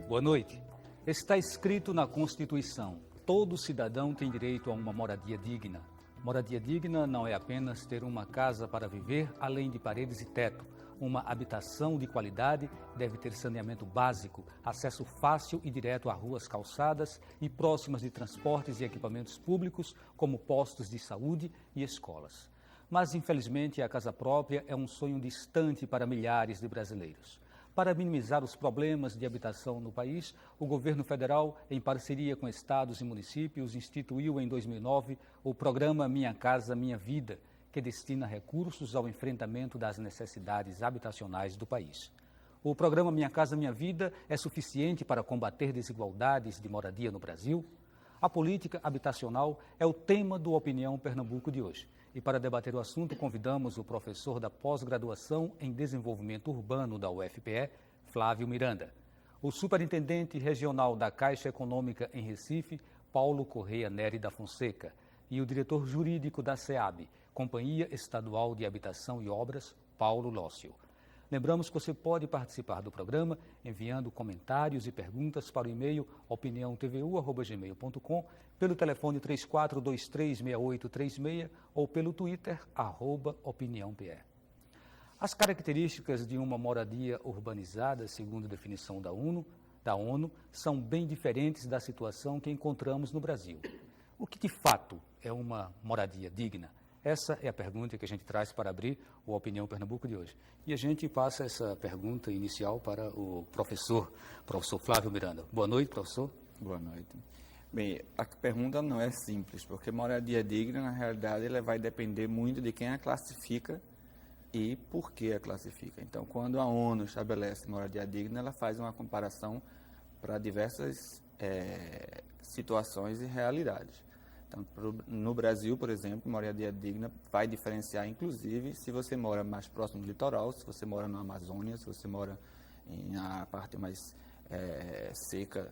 Boa noite. Está escrito na Constituição: todo cidadão tem direito a uma moradia digna. Moradia digna não é apenas ter uma casa para viver, além de paredes e teto. Uma habitação de qualidade deve ter saneamento básico, acesso fácil e direto a ruas calçadas e próximas de transportes e equipamentos públicos, como postos de saúde e escolas. Mas, infelizmente, a casa própria é um sonho distante para milhares de brasileiros. Para minimizar os problemas de habitação no país, o governo federal, em parceria com estados e municípios, instituiu em 2009 o programa Minha Casa Minha Vida, que destina recursos ao enfrentamento das necessidades habitacionais do país. O programa Minha Casa Minha Vida é suficiente para combater desigualdades de moradia no Brasil? A política habitacional é o tema do Opinião Pernambuco de hoje. E para debater o assunto, convidamos o professor da pós-graduação em Desenvolvimento Urbano da UFPE, Flávio Miranda, o superintendente regional da Caixa Econômica em Recife, Paulo Correia Neri da Fonseca, e o diretor jurídico da SEAB, Companhia Estadual de Habitação e Obras, Paulo Lócio. Lembramos que você pode participar do programa enviando comentários e perguntas para o e-mail opiniãotvu@gmail.com, pelo telefone 34236836 ou pelo Twitter, @opiniãope. As características de uma moradia urbanizada, segundo a definição da ONU, são bem diferentes da situação que encontramos no Brasil. O que de fato é uma moradia digna? Essa é a pergunta que a gente traz para abrir o Opinião Pernambuco de hoje. E a gente passa essa pergunta inicial para o professor Flávio Miranda. Boa noite, professor. Boa noite. Bem, a pergunta não é simples, porque moradia digna, na realidade, ela vai depender muito de quem a classifica e por que a classifica. Então, quando a ONU estabelece moradia digna, ela faz uma comparação para diversas situações e realidades. Então, no Brasil, por exemplo, moradia digna vai diferenciar, inclusive, se você mora mais próximo do litoral, se você mora na Amazônia, se você mora na parte mais seca,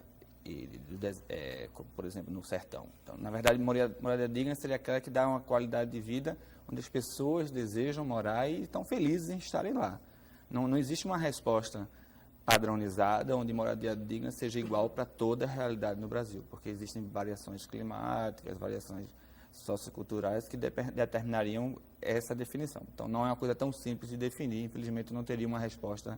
por exemplo, no sertão. Então, na verdade, moradia digna seria aquela que dá uma qualidade de vida onde as pessoas desejam morar e estão felizes em estarem lá. Não existe uma resposta padronizada, onde moradia digna seja igual para toda a realidade no Brasil, porque existem variações climáticas, variações socioculturais que determinariam essa definição. Então, não é uma coisa tão simples de definir, infelizmente não teria uma resposta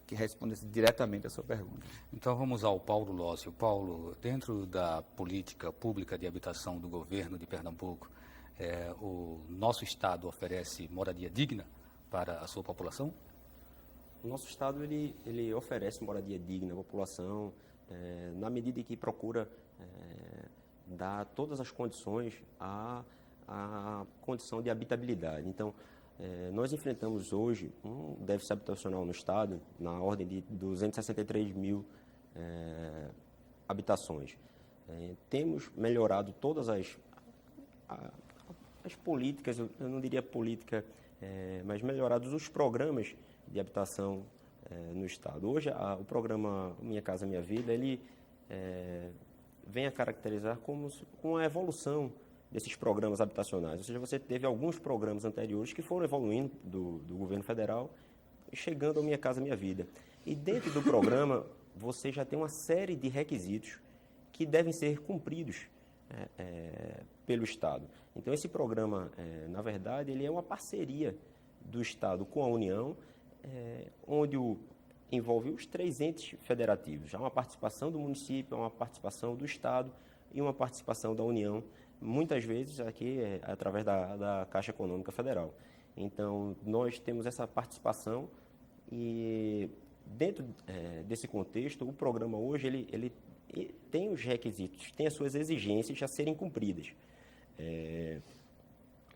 que respondesse diretamente à sua pergunta. Então, vamos ao Paulo Lócio. Paulo, dentro da política pública de habitação do governo de Pernambuco, o nosso Estado oferece moradia digna para a sua população? O nosso Estado ele oferece moradia digna à população, na medida em que procura dar todas as condições à condição de habitabilidade. Então, nós enfrentamos hoje um déficit habitacional no Estado na ordem de 263 mil habitações. Temos melhorado todas as políticas, eu não diria política, mas melhorados os programas de habitação no Estado. Hoje, o programa Minha Casa Minha Vida, ele vem a caracterizar como uma evolução desses programas habitacionais. Ou seja, você teve alguns programas anteriores que foram evoluindo do governo federal, chegando ao Minha Casa Minha Vida. E dentro do programa, você já tem uma série de requisitos que devem ser cumpridos pelo Estado. Então, esse programa, na verdade, ele é uma parceria do Estado com a União, onde envolve os 3 entes federativos. Há uma participação do município, há uma participação do Estado e uma participação da União, muitas vezes aqui através da Caixa Econômica Federal. Então, nós temos essa participação e, dentro desse contexto, o programa hoje ele tem os requisitos, tem as suas exigências a serem cumpridas.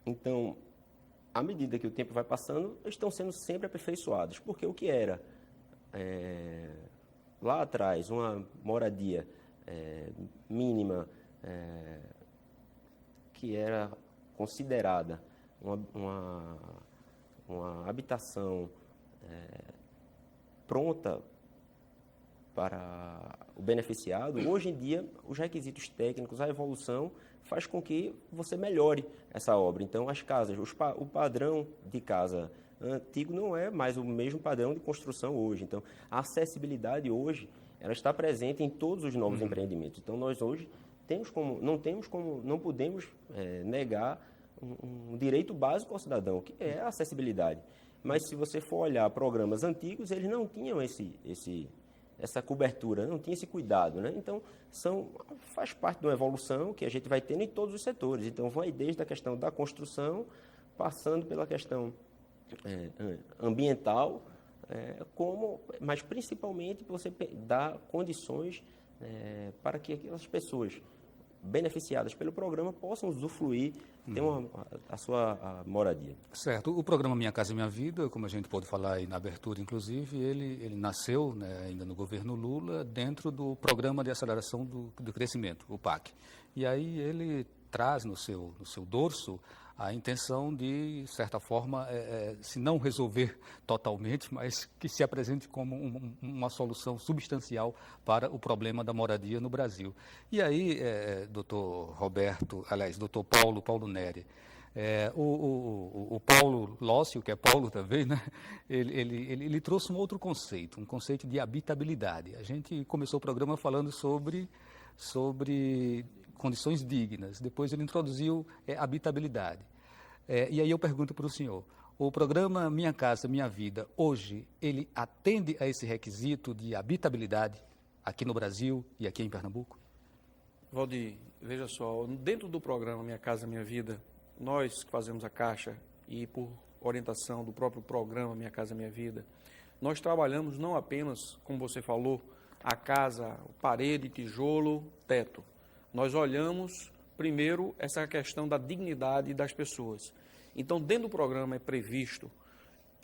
Então, à medida que o tempo vai passando, estão sendo sempre aperfeiçoados, porque o que era lá atrás uma moradia mínima, que era considerada uma habitação pronta para o beneficiado, hoje em dia os requisitos técnicos, a evolução faz com que você melhore essa obra. Então, as casas, o padrão de casa antigo não é mais o mesmo padrão de construção hoje. Então, a acessibilidade hoje ela está presente em todos os novos empreendimentos. Então, nós hoje não podemos negar um direito básico ao cidadão, que é a acessibilidade. Mas se você for olhar programas antigos, eles não tinham essa cobertura, não tinha esse cuidado, né? Então, faz parte de uma evolução que a gente vai tendo em todos os setores. Então, vai desde a questão da construção, passando pela questão ambiental, mas principalmente você dá condições para que aquelas pessoas beneficiadas pelo programa possam usufruir, ter a sua moradia. Certo. O programa Minha Casa Minha Vida, como a gente pôde falar aí na abertura, inclusive, ele nasceu, né, ainda no governo Lula, dentro do Programa de Aceleração do Crescimento, o PAC. E aí ele traz no seu dorso a intenção de, certa forma, se não resolver totalmente, mas que se apresente como uma solução substancial para o problema da moradia no Brasil. E aí, doutor Paulo Neri, o Paulo Lócio, que é Paulo também, né? Ele trouxe um outro conceito, um conceito de habitabilidade. A gente começou o programa falando sobre condições dignas, depois ele introduziu habitabilidade. E aí eu pergunto para o senhor, o programa Minha Casa Minha Vida, hoje, ele atende a esse requisito de habitabilidade aqui no Brasil e aqui em Pernambuco? Valdir, veja só, dentro do programa Minha Casa Minha Vida, nós que fazemos a Caixa e por orientação do próprio programa Minha Casa Minha Vida, nós trabalhamos não apenas, como você falou, a casa, parede, tijolo, teto. Nós olhamos primeiro essa questão da dignidade das pessoas. Então, dentro do programa é previsto,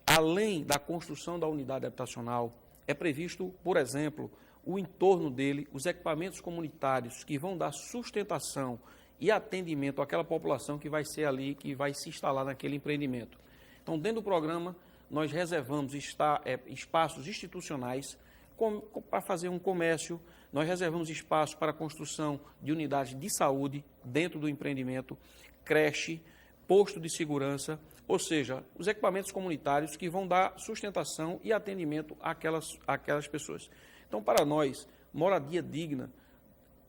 além da construção da unidade habitacional, é previsto, por exemplo, o entorno dele, os equipamentos comunitários que vão dar sustentação e atendimento àquela população que vai ser ali, que vai se instalar naquele empreendimento. Então, dentro do programa, nós reservamos espaços institucionais para fazer um comércio, nós reservamos espaço para a construção de unidades de saúde dentro do empreendimento, creche, posto de segurança, ou seja, os equipamentos comunitários que vão dar sustentação e atendimento àquelas pessoas. Então, para nós, moradia digna,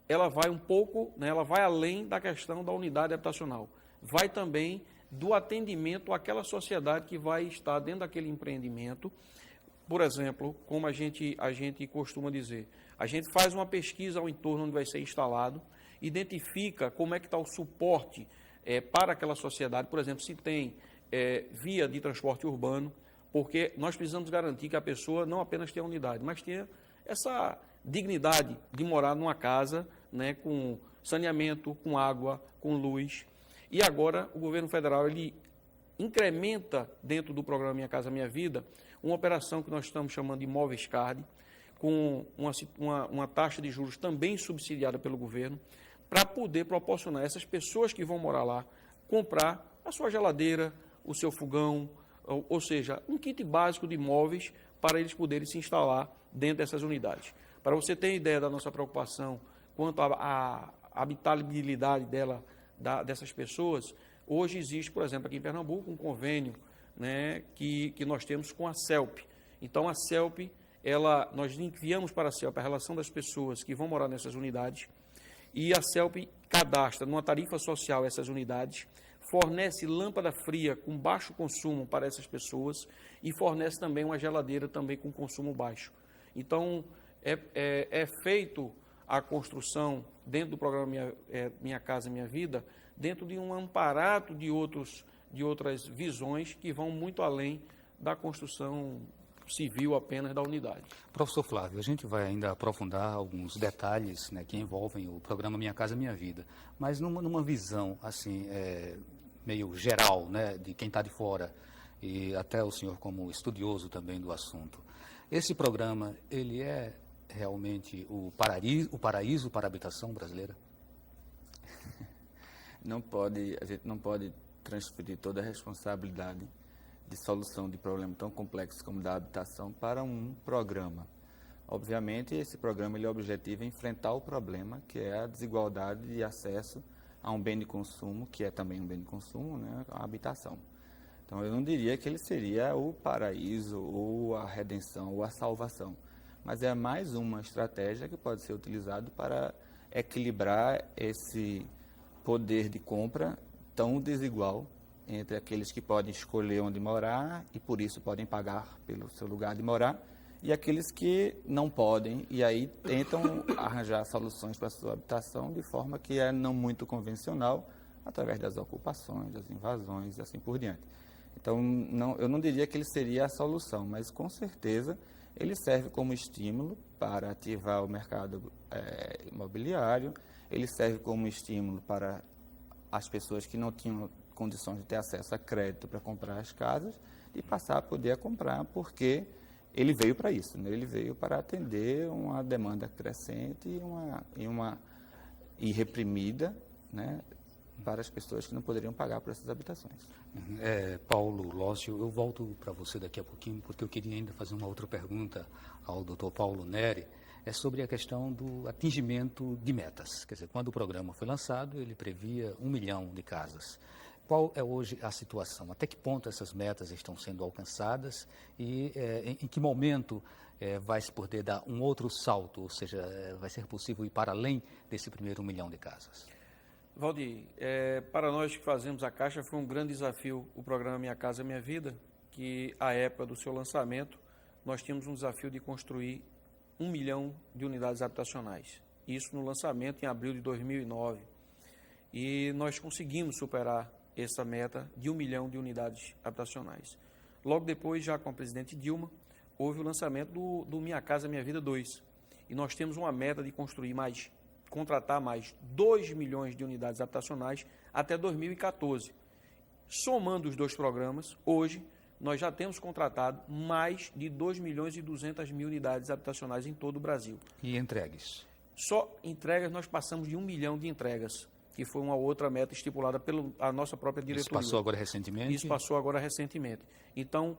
ela vai um pouco, né, ela vai além da questão da unidade habitacional, vai também do atendimento àquela sociedade que vai estar dentro daquele empreendimento. Por exemplo, como a gente costuma dizer, a gente faz uma pesquisa ao entorno onde vai ser instalado, identifica como é que está o suporte para aquela sociedade, por exemplo, se tem via de transporte urbano, porque nós precisamos garantir que a pessoa não apenas tenha unidade, mas tenha essa dignidade de morar numa casa, né, com saneamento, com água, com luz. E agora o governo federal ele incrementa dentro do programa Minha Casa Minha Vida uma operação que nós estamos chamando de Imóveis Card, com uma taxa de juros também subsidiada pelo governo, para poder proporcionar a essas pessoas que vão morar lá, comprar a sua geladeira, o seu fogão, ou seja, um kit básico de imóveis para eles poderem se instalar dentro dessas unidades. Para você ter ideia da nossa preocupação quanto à habitabilidade dessas pessoas, hoje existe, por exemplo, aqui em Pernambuco, um convênio, né, que nós temos com a CELP. Então, a CELP, nós enviamos para a CELP a relação das pessoas que vão morar nessas unidades, e a CELP cadastra numa tarifa social essas unidades, fornece lâmpada fria com baixo consumo para essas pessoas e fornece também uma geladeira também com consumo baixo. Então, é feito a construção dentro do programa Minha Casa Minha Vida, dentro de um amparato de outras visões que vão muito além da construção civil apenas da unidade. Professor Flávio, a gente vai ainda aprofundar alguns detalhes, né, que envolvem o programa Minha Casa Minha Vida, mas numa visão assim meio geral, né, de quem está de fora e até o senhor como estudioso também do assunto. Esse programa, ele é realmente o paraíso para a habitação brasileira? A gente não pode transferir toda a responsabilidade de solução de problema tão complexo como da habitação para um programa. Obviamente, esse programa ele objetiva enfrentar o problema, que é a desigualdade de acesso a um bem de consumo, que é também um bem de consumo, né, a habitação. Então, eu não diria que ele seria o paraíso, ou a redenção, ou a salvação, mas é mais uma estratégia que pode ser utilizada para equilibrar esse poder de compra tão desigual entre aqueles que podem escolher onde morar e por isso podem pagar pelo seu lugar de morar e aqueles que não podem e aí tentam arranjar soluções para a sua habitação de forma que é não muito convencional, através das ocupações, das invasões e assim por diante. Então, eu não diria que ele seria a solução, mas com certeza ele serve como estímulo para ativar o mercado imobiliário, ele serve como estímulo para as pessoas que não tinham condições de ter acesso a crédito para comprar as casas e passar a poder comprar, porque ele veio para isso, né? Ele veio para atender uma demanda crescente e reprimida, né, para as pessoas que não poderiam pagar por essas habitações. Paulo Lócio, eu volto para você daqui a pouquinho, porque eu queria ainda fazer uma outra pergunta ao Dr. Paulo Neri, sobre a questão do atingimento de metas. Quer dizer, quando o programa foi lançado, ele previa 1 milhão de casas. Qual é hoje a situação? Até que ponto essas metas estão sendo alcançadas e em que momento vai se poder dar um outro salto, ou seja, vai ser possível ir para além desse primeiro 1 milhão de casas? Valdir, para nós que fazemos a Caixa, foi um grande desafio o programa Minha Casa Minha Vida, que à época do seu lançamento, nós tínhamos um desafio de construir 1 milhão de unidades habitacionais. Isso no lançamento em abril de 2009. E nós conseguimos superar essa meta de 1 milhão de unidades habitacionais. Logo depois, já com a presidente Dilma, houve o lançamento do Minha Casa Minha Vida 2. E nós temos uma meta de contratar mais 2 milhões de unidades habitacionais até 2014. Somando os dois programas, hoje nós já temos contratado mais de 2 milhões e 200 mil unidades habitacionais em todo o Brasil. E entregues? Só entregas nós passamos de 1 milhão de entregas, que foi uma outra meta estipulada pela nossa própria diretoria. Isso passou agora recentemente? Isso passou agora recentemente. Então,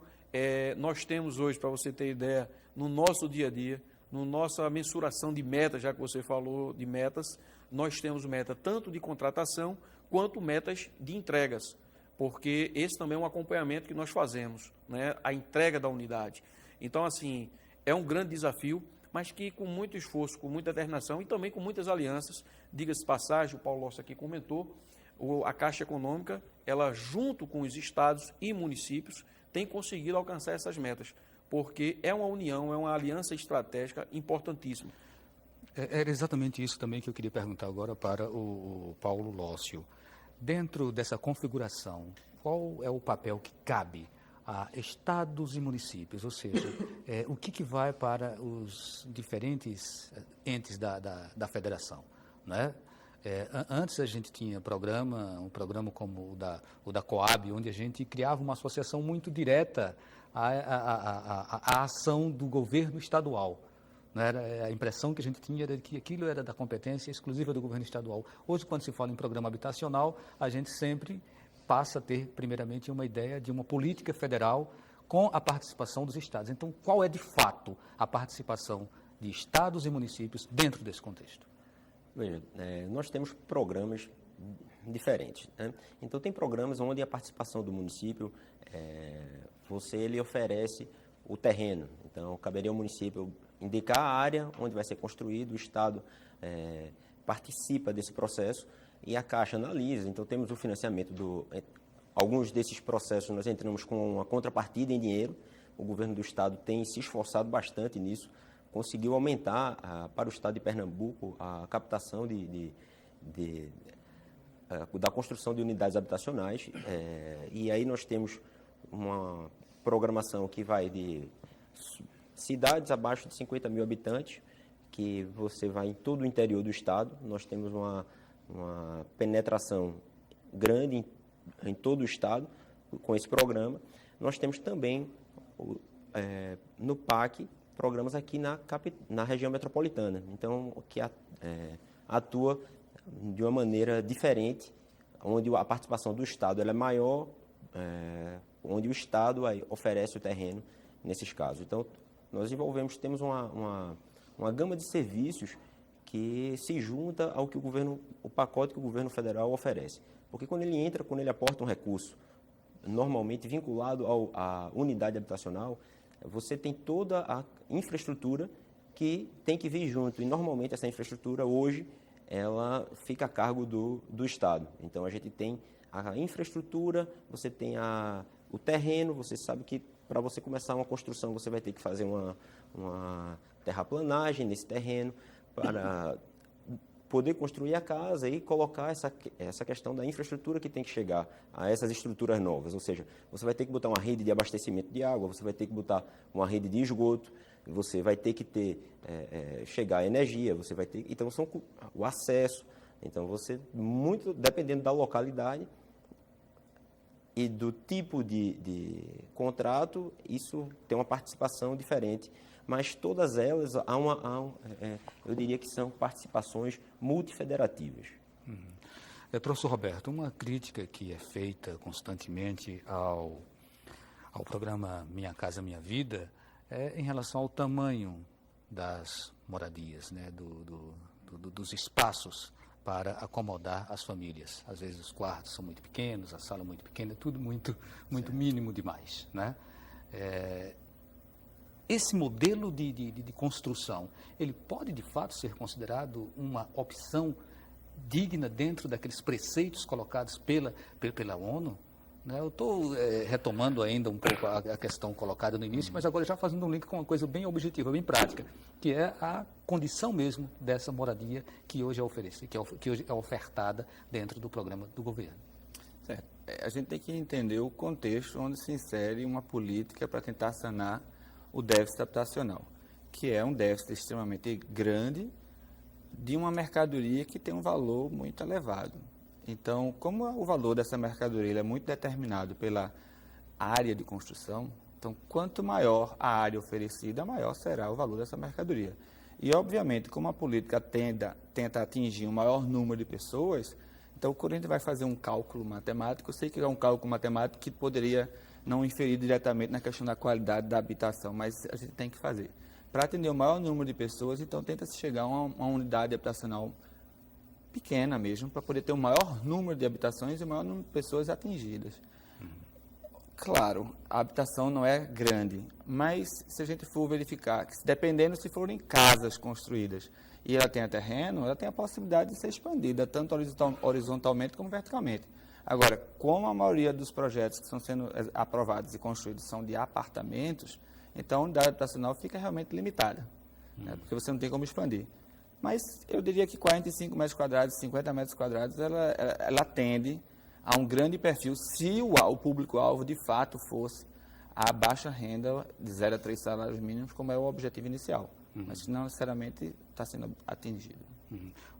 nós temos hoje, para você ter ideia, no nosso dia a dia, na nossa mensuração de metas, já que você falou de metas, nós temos meta tanto de contratação quanto metas de entregas, porque esse também é um acompanhamento que nós fazemos, né? A entrega da unidade. Então, assim, é um grande desafio, mas que com muito esforço, com muita determinação e também com muitas alianças, diga-se de passagem, o Paulo Lócio aqui comentou, a Caixa Econômica, ela junto com os estados e municípios, tem conseguido alcançar essas metas, porque é uma união, é uma aliança estratégica importantíssima. Era exatamente isso também que eu queria perguntar agora para o Paulo Lócio. Dentro dessa configuração, qual é o papel que cabe a estados e municípios? Ou seja, o que vai para os diferentes entes da federação, né? Antes a gente tinha um programa como o da Coab, onde a gente criava uma associação muito direta à ação do governo estadual. Não era, a impressão que a gente tinha era que aquilo era da competência exclusiva do governo estadual. Hoje, quando se fala em programa habitacional, a gente sempre passa a ter, primeiramente, uma ideia de uma política federal com a participação dos estados. Então, qual é, de fato, a participação de estados e municípios dentro desse contexto? Veja, nós temos programas diferentes, né? Então, tem programas onde a participação do município, ele oferece o terreno. Então, caberia ao município indicar a área onde vai ser construído, o Estado participa desse processo e a Caixa analisa. Então, temos o financiamento alguns desses processos nós entramos com uma contrapartida em dinheiro. O governo do Estado tem se esforçado bastante nisso, conseguiu aumentar para o Estado de Pernambuco a captação da construção de unidades habitacionais. E aí nós temos uma programação que vai de cidades abaixo de 50 mil habitantes, que você vai em todo o interior do estado. Nós temos uma penetração grande em todo o estado com esse programa. Nós temos também no PAC programas aqui na região metropolitana, então que atua de uma maneira diferente, onde a participação do Estado ela é maior, onde o Estado oferece o terreno nesses casos. Então, nós temos uma gama de serviços que se junta ao que o pacote que o governo federal oferece. Porque quando ele aporta um recurso, normalmente vinculado à unidade habitacional, você tem toda a infraestrutura que tem que vir junto. E, normalmente, essa infraestrutura, hoje, ela fica a cargo do Estado. Então, a gente tem a infraestrutura, você tem o terreno, você sabe que para você começar uma construção, você vai ter que fazer uma terraplanagem nesse terreno, para poder construir a casa e colocar essa questão da infraestrutura que tem que chegar a essas estruturas novas. Ou seja, você vai ter que botar uma rede de abastecimento de água, você vai ter que botar uma rede de esgoto, você vai ter que chegar a energia, você vai ter... Então, o acesso. Então, você, muito dependendo da localidade e do tipo de contrato, isso tem uma participação diferente. Mas todas elas, eu diria que são participações multifederativas. Professor Roberto, uma crítica que é feita constantemente ao programa Minha Casa Minha Vida é em relação ao tamanho das moradias, né, dos espaços para acomodar as famílias. Às vezes os quartos são muito pequenos, a sala muito pequena, tudo muito mínimo demais, né? Esse modelo de construção, ele pode, de fato, ser considerado uma opção digna dentro daqueles preceitos colocados pela ONU? Né? Eu estou retomando ainda um pouco a questão colocada no início, mas agora já fazendo um link com uma coisa bem objetiva, bem prática, que é a condição mesmo dessa moradia que hoje é oferecida, que hoje é ofertada dentro do programa do governo. Certo. A gente tem que entender o contexto onde se insere uma política para tentar sanar o déficit habitacional, que é um déficit extremamente grande de uma mercadoria que tem um valor muito elevado. Então, como o valor dessa mercadoria é muito determinado pela área de construção, então, quanto maior a área oferecida, maior será o valor dessa mercadoria. E, obviamente, como a política tenta atingir um maior número de pessoas, então, quando a gente vai fazer um cálculo matemático, eu sei que é um cálculo matemático que poderia não inferir diretamente na questão da qualidade da habitação, mas a gente tem que fazer. Para atender o maior número de pessoas, então tenta-se chegar a uma unidade habitacional pequena mesmo, para poder ter o maior número de habitações e o maior número de pessoas atingidas. Claro, a habitação não é grande, mas se a gente for verificar, que dependendo se forem casas construídas e ela tem terreno, ela tem a possibilidade de ser expandida, tanto horizontalmente como verticalmente. Agora, como a maioria dos projetos que estão sendo aprovados e construídos são de apartamentos, então a unidade habitacional fica realmente limitada, né, porque você não tem como expandir. Mas eu diria que 45 metros quadrados, 50 metros quadrados, ela atende a um grande perfil se o público-alvo de fato fosse a baixa renda de 0 a 3 salários mínimos, como é o objetivo inicial, mas não necessariamente está sendo atingido.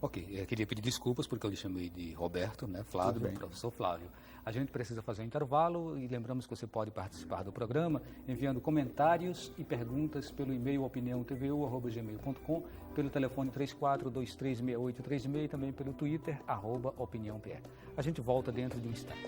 Ok, eu queria pedir desculpas porque eu lhe chamei de Roberto, né? Flávio, professor Flávio. A gente precisa fazer um intervalo e lembramos que você pode participar do programa enviando comentários e perguntas pelo e-mail opiniãotvu@gmail.com, pelo telefone 34236836 e também pelo Twitter @opiniãopr. A gente volta dentro de um instante.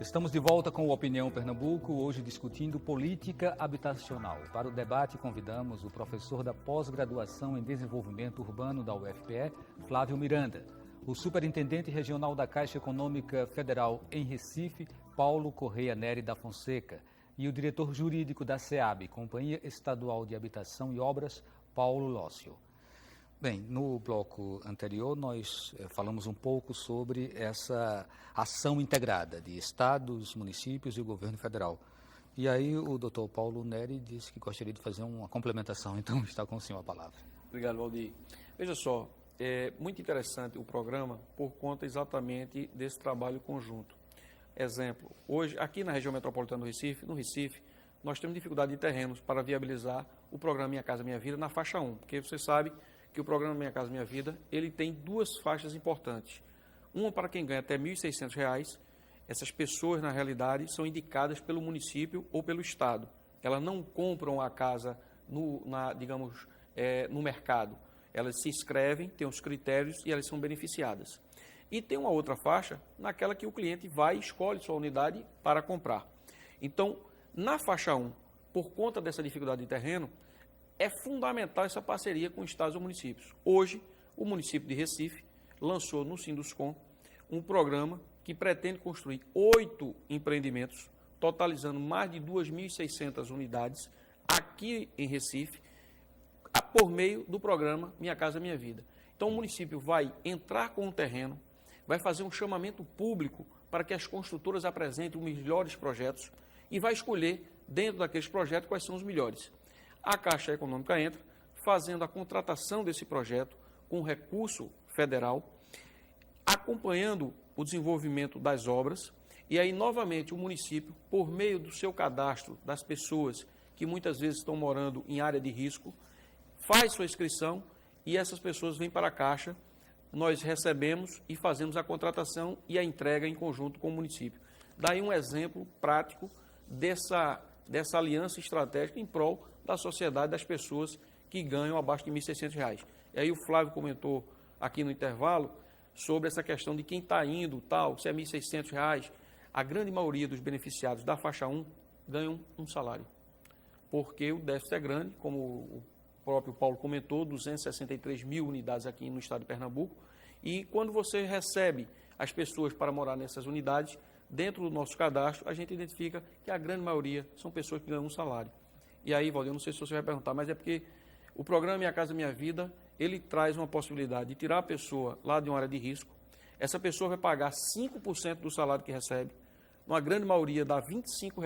Estamos de volta com o Opinião Pernambuco, hoje discutindo política habitacional. Para o debate, convidamos o professor da pós-graduação em desenvolvimento urbano da UFPE, Flávio Miranda, o superintendente regional da Caixa Econômica Federal em Recife, Paulo Correia Neri da Fonseca, e o diretor jurídico da SEAB, Companhia Estadual de Habitação e Obras, Paulo Lócio. Bem, no bloco anterior nós falamos um pouco sobre essa ação integrada de estados, municípios e o governo federal. E aí o doutor Paulo Neri disse que gostaria de fazer uma complementação, então está com o senhor a palavra. Obrigado, Valdir. Veja só, é muito interessante o programa por conta exatamente desse trabalho conjunto. Exemplo, hoje aqui na região metropolitana do Recife, no Recife, nós temos dificuldade de terrenos para viabilizar o programa Minha Casa Minha Vida na faixa 1, porque você sabe que o programa Minha Casa Minha Vida, ele tem duas faixas importantes. Uma para quem ganha até R$ 1.600, essas pessoas, na realidade, são indicadas pelo município ou pelo Estado. Elas não compram a casa no mercado. Elas se inscrevem, têm os critérios e elas são beneficiadas. E tem uma outra faixa, naquela que o cliente vai e escolhe sua unidade para comprar. Então, Na faixa 1, por conta dessa dificuldade de terreno, é fundamental essa parceria com estados ou municípios. Hoje, o município de Recife lançou no Sinduscom um programa que pretende construir 8 empreendimentos, totalizando mais de 2.600 unidades aqui em Recife, por meio do programa Minha Casa Minha Vida. Então, o município vai entrar com o terreno, vai fazer um chamamento público para que as construtoras apresentem os melhores projetos e vai escolher, dentro daqueles projetos, quais são os melhores. A Caixa Econômica entra, fazendo a contratação desse projeto com recurso federal, acompanhando o desenvolvimento das obras, e aí, novamente, o município, por meio do seu cadastro das pessoas que muitas vezes estão morando em área de risco, faz sua inscrição e essas pessoas vêm para a Caixa, nós recebemos e fazemos a contratação e a entrega em conjunto com o município. Daí um exemplo prático dessa aliança estratégica em prol da sociedade, das pessoas que ganham abaixo de R$ 1.600. E aí o Flávio comentou aqui no intervalo sobre essa questão de quem está indo, tal, se é R$ 1.600. A grande maioria dos beneficiados da faixa 1 ganham um salário, porque o déficit é grande, como o próprio Paulo comentou, 263 mil unidades aqui no estado de Pernambuco, e quando você recebe as pessoas para morar nessas unidades, dentro do nosso cadastro, a gente identifica que a grande maioria são pessoas que ganham um salário. E aí, Valdir, eu não sei se você vai perguntar, mas é porque o programa Minha Casa Minha Vida, ele traz uma possibilidade de tirar a pessoa lá de uma área de risco, essa pessoa vai pagar 5% do salário que recebe, uma grande maioria dá R$ 25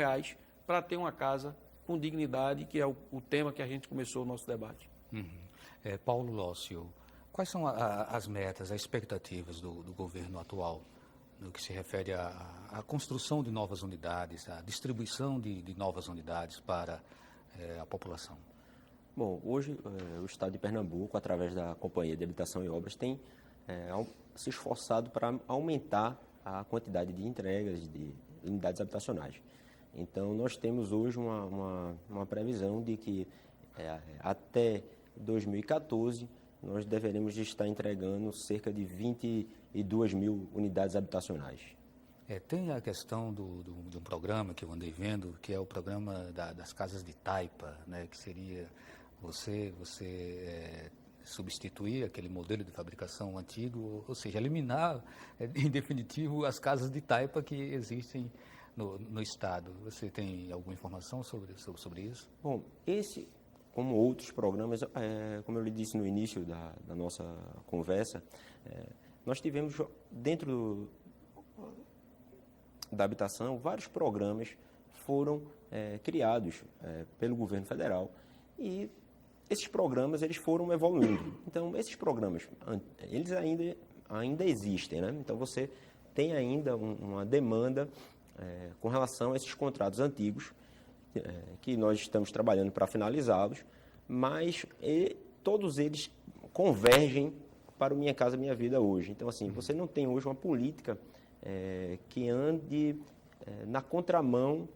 para ter uma casa com dignidade, que é o tema que a gente começou o nosso debate. Paulo Lócio, quais são as metas, as expectativas do governo atual no que se refere à construção de novas unidades, à distribuição de novas unidades para a população? Bom, hoje o Estado de Pernambuco, através da Companhia de Habitação e Obras, tem se esforçado para aumentar a quantidade de entregas de unidades habitacionais. Então, nós temos hoje uma previsão de que até 2014 nós deveremos estar entregando cerca de 22 mil unidades habitacionais. Tem a questão de um programa que eu andei vendo, que é o programa das casas de taipa, né, que seria você substituir aquele modelo de fabricação antigo, ou seja, eliminar, em definitivo, as casas de taipa que existem no Estado. Você tem alguma informação sobre isso? Bom, esse, como outros programas, como eu lhe disse no início da nossa conversa, nós tivemos dentro da habitação vários programas foram criados pelo governo federal e esses programas eles foram evoluindo. Então, esses programas, eles ainda existem, né? Então, você tem ainda uma demanda com relação a esses contratos antigos, que nós estamos trabalhando para finalizá-los, mas todos eles convergem para o Minha Casa Minha Vida hoje. Então, assim, você não tem hoje uma política que ande na contramão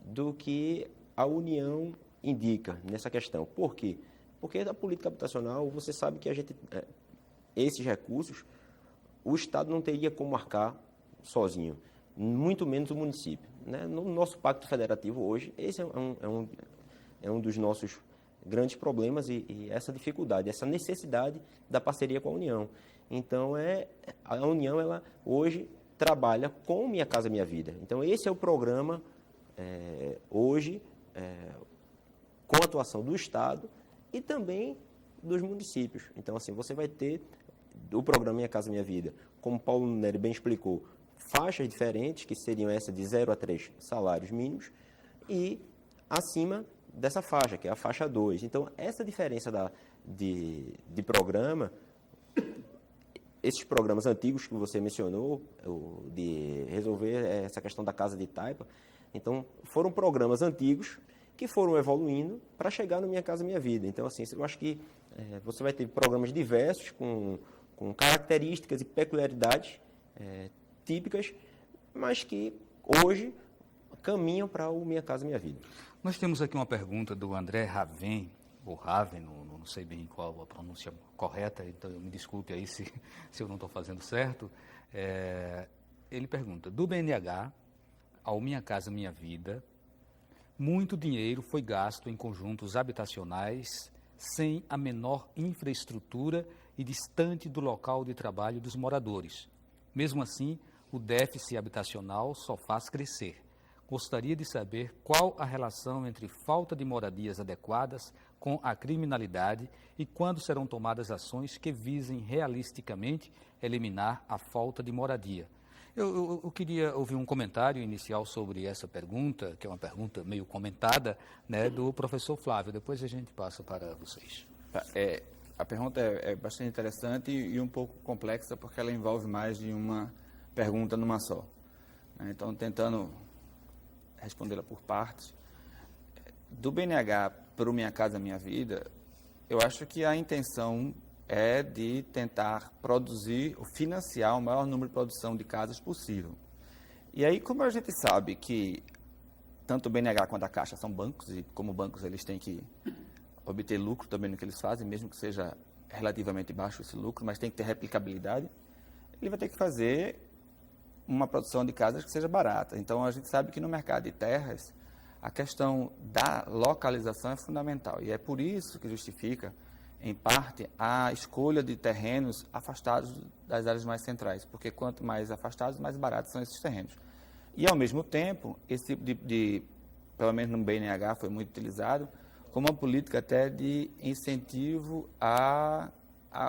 do que a União indica nessa questão. Por quê? Porque da política habitacional, você sabe que esses recursos, o Estado não teria como arcar sozinho, muito menos o município, né? No nosso pacto federativo hoje, esse é um dos nossos grandes problemas e essa dificuldade, essa necessidade da parceria com a União. Então, a União, ela hoje trabalha com Minha Casa Minha Vida. Então, esse é o programa, hoje, com a atuação do Estado e também dos municípios. Então, assim, você vai ter o programa Minha Casa Minha Vida, como o Paulo Neri bem explicou, faixas diferentes, que seriam essa de 0 a 3 salários mínimos, e acima dessa faixa, que é a faixa 2. Então, essa diferença de programa, esses programas antigos que você mencionou, de resolver essa questão da casa de taipa, então, foram programas antigos que foram evoluindo para chegar no Minha Casa Minha Vida. Então, assim, eu acho que você vai ter programas diversos, com características e peculiaridades típicas, mas que hoje caminham para o Minha Casa Minha Vida. Nós temos aqui uma pergunta do André Raven, ou Raven, não sei bem qual a pronúncia correta, então me desculpe aí se eu não estou fazendo certo. Ele pergunta, do BNH ao Minha Casa Minha Vida, Muito dinheiro foi gasto em conjuntos habitacionais sem a menor infraestrutura e distante do local de trabalho dos moradores. Mesmo assim, o déficit habitacional só faz crescer. Gostaria de saber qual a relação entre falta de moradias adequadas com a criminalidade e quando serão tomadas ações que visem realisticamente eliminar a falta de moradia. Eu queria ouvir um comentário inicial sobre essa pergunta, que é uma pergunta meio comentada, né, do professor Flávio. Depois a gente passa para vocês. A pergunta é bastante interessante e um pouco complexa, porque ela envolve mais de uma pergunta numa só. Então, tentando respondê-la por partes. Do BNH para o Minha Casa Minha Vida, eu acho que a intenção é de tentar produzir ou financiar o maior número de produção de casas possível. E aí, como a gente sabe que tanto o BNH quanto a Caixa são bancos, e como bancos eles têm que obter lucro também no que eles fazem, mesmo que seja relativamente baixo esse lucro, mas tem que ter replicabilidade, ele vai ter que fazer uma produção de casas que seja barata. Então, a gente sabe que no mercado de terras, a questão da localização é fundamental. E é por isso que justifica, em parte, a escolha de terrenos afastados das áreas mais centrais, porque quanto mais afastados, mais baratos são esses terrenos. E, ao mesmo tempo, esse tipo pelo menos no BNH, foi muito utilizado como uma política até de incentivo à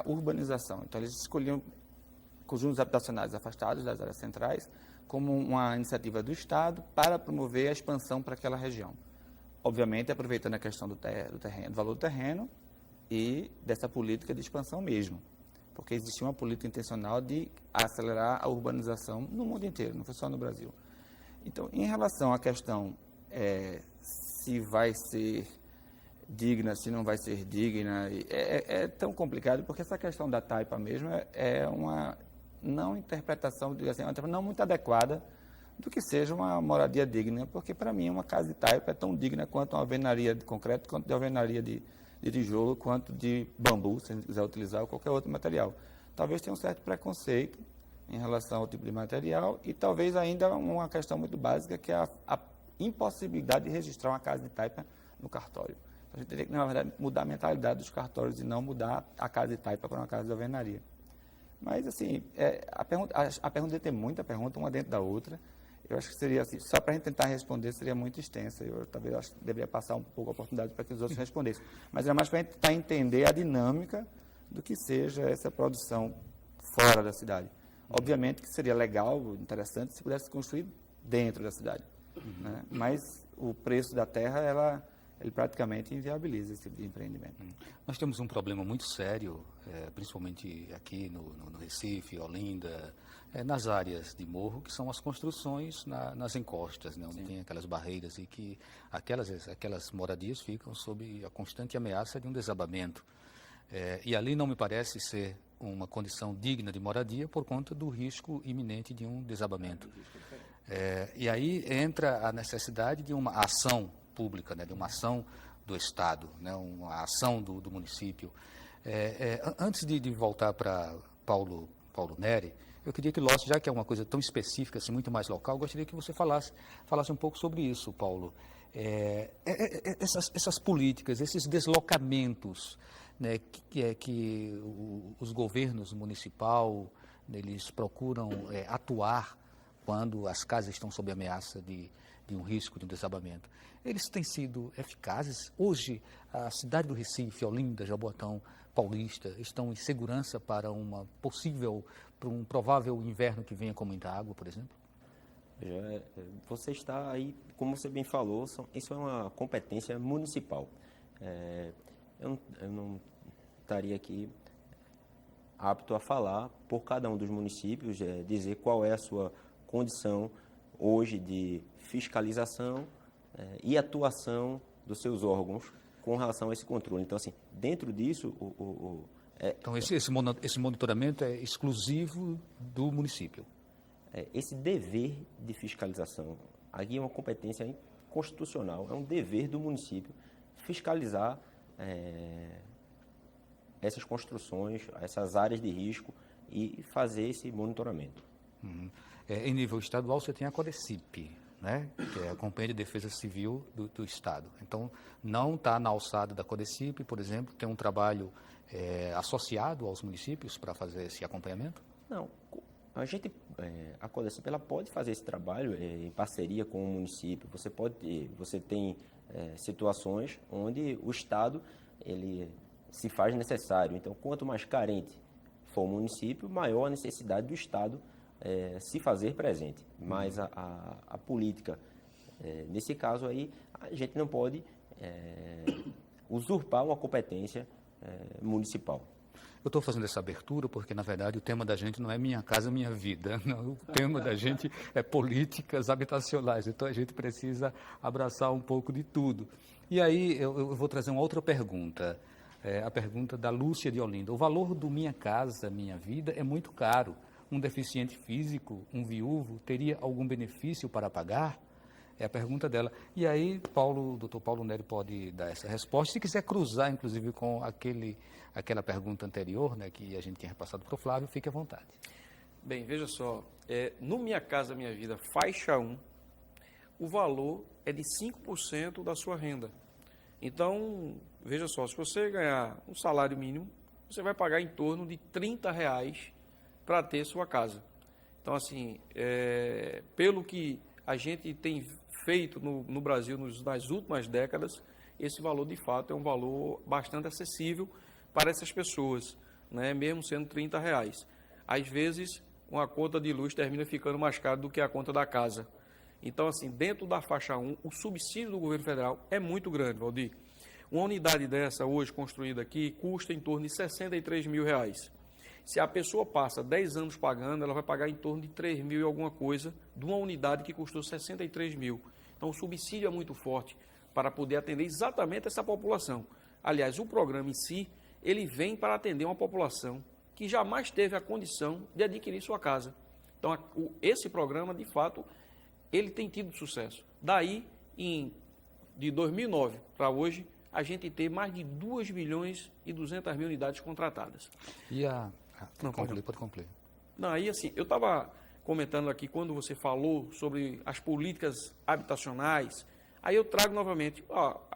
urbanização. Então, eles escolhiam conjuntos habitacionais afastados das áreas centrais como uma iniciativa do Estado para promover a expansão para aquela região. Obviamente, aproveitando a questão do terreno, do valor do terreno e dessa política de expansão mesmo, porque existia uma política intencional de acelerar a urbanização no mundo inteiro, não foi só no Brasil. Então, em relação à questão se vai ser digna, se não vai ser digna, é tão complicado, porque essa questão da taipa mesmo é uma não interpretação, assim, uma interpretação não muito adequada do que seja uma moradia digna, porque para mim uma casa de taipa é tão digna quanto uma alvenaria de concreto, quanto de alvenaria de tijolo, quanto de bambu, se a gente quiser utilizar, ou qualquer outro material. Talvez tenha um certo preconceito em relação ao tipo de material e talvez ainda uma questão muito básica, que é a impossibilidade de registrar uma casa de taipa no cartório. A gente teria que, na verdade, mudar a mentalidade dos cartórios e não mudar a casa de taipa para uma casa de alvenaria. Mas, assim, a pergunta tem muita pergunta, uma dentro da outra. Eu acho que seria assim, só para a gente tentar responder seria muito extensa. Eu talvez acho que deveria passar um pouco a oportunidade para que os outros respondessem. Mas era mais para a gente tentar entender a dinâmica do que seja essa produção fora da cidade. Obviamente que seria legal, interessante, se pudesse construir dentro da cidade. Né? Mas o preço da terra, ele praticamente inviabiliza esse tipo de empreendimento. Nós temos um problema muito sério, principalmente aqui no Recife, Olinda, nas áreas de morro, que são as construções nas encostas, né, onde tem aquelas barreiras e que aquelas moradias ficam sob a constante ameaça de um desabamento. E ali não me parece ser uma condição digna de moradia por conta do risco iminente de um desabamento. E aí entra a necessidade de uma ação pública, né, de uma ação do Estado, né, uma ação do município. Antes de voltar para Paulo Neri, eu queria que Lossi, já que é uma coisa tão específica, assim, muito mais local, gostaria que você falasse um pouco sobre isso, Paulo. Essas políticas, esses deslocamentos, né, que os governos municipal, eles procuram atuar quando as casas estão sob ameaça de um risco de um desabamento. Eles têm sido eficazes? Hoje, a cidade do Recife, Olinda, Jaboatão, Paulista, estão em segurança para um provável inverno que venha com muita água, por exemplo? Você está aí, como você bem falou, isso é uma competência municipal. Eu não estaria aqui apto a falar por cada um dos municípios, dizer qual é a sua condição hoje de fiscalização e atuação dos seus órgãos com relação a esse controle. Então, assim, dentro disso... Então, esse monitoramento é exclusivo do município? Esse dever de fiscalização, aqui é uma competência constitucional, é um dever do município fiscalizar essas construções, essas áreas de risco e fazer esse monitoramento. Em nível estadual, você tem a Codecip, né, que é a Companhia de Defesa Civil do Estado. Então, não está na alçada da Codecipe, por exemplo, tem um trabalho associado aos municípios para fazer esse acompanhamento? Não, a Codecipe, ela pode fazer esse trabalho em parceria com o município. Você tem situações onde o Estado ele se faz necessário. Então, quanto mais carente for o município, maior a necessidade do Estado se fazer presente. Mas a política, nesse caso aí, a gente não pode usurpar uma competência municipal. Eu estou fazendo essa abertura porque, na verdade, o tema da gente não é Minha Casa Minha Vida. Não, o tema da gente é políticas habitacionais. Então, a gente precisa abraçar um pouco de tudo. E aí, eu vou trazer uma outra pergunta. A pergunta da Lúcia de Olinda. O valor do Minha Casa Minha Vida é muito caro. Um deficiente físico, um viúvo, teria algum benefício para pagar? É a pergunta dela. E aí, doutor Paulo Nery pode dar essa resposta. Se quiser cruzar, inclusive, com aquela pergunta anterior, né, que a gente tinha repassado para o Flávio, fique à vontade. Bem, veja só, no Minha Casa Minha Vida, faixa 1, o valor é de 5% da sua renda. Então, veja só, se você ganhar um salário mínimo, você vai pagar em torno de R$30 para ter sua casa. Então, assim, pelo que a gente tem feito no Brasil nas últimas décadas, esse valor, de fato, é um valor bastante acessível para essas pessoas, né? Mesmo sendo R$30. Às vezes, uma conta de luz termina ficando mais cara do que a conta da casa. Então, assim, dentro da faixa 1, o subsídio do governo federal é muito grande, Valdir. Uma unidade dessa, hoje construída aqui, custa em torno de R$63 mil. Se a pessoa passa 10 anos pagando, ela vai pagar em torno de 3 mil e alguma coisa de uma unidade que custou 63 mil. Então, o subsídio é muito forte para poder atender exatamente essa população. Aliás, o programa em si, ele vem para atender uma população que jamais teve a condição de adquirir sua casa. Então, esse programa, de fato, ele tem tido sucesso. Daí, de 2009 para hoje, a gente tem mais de 2 milhões e 200 mil unidades contratadas. E pode concluir. Não, aí assim, eu estava comentando aqui, quando você falou sobre as políticas habitacionais, aí eu trago novamente,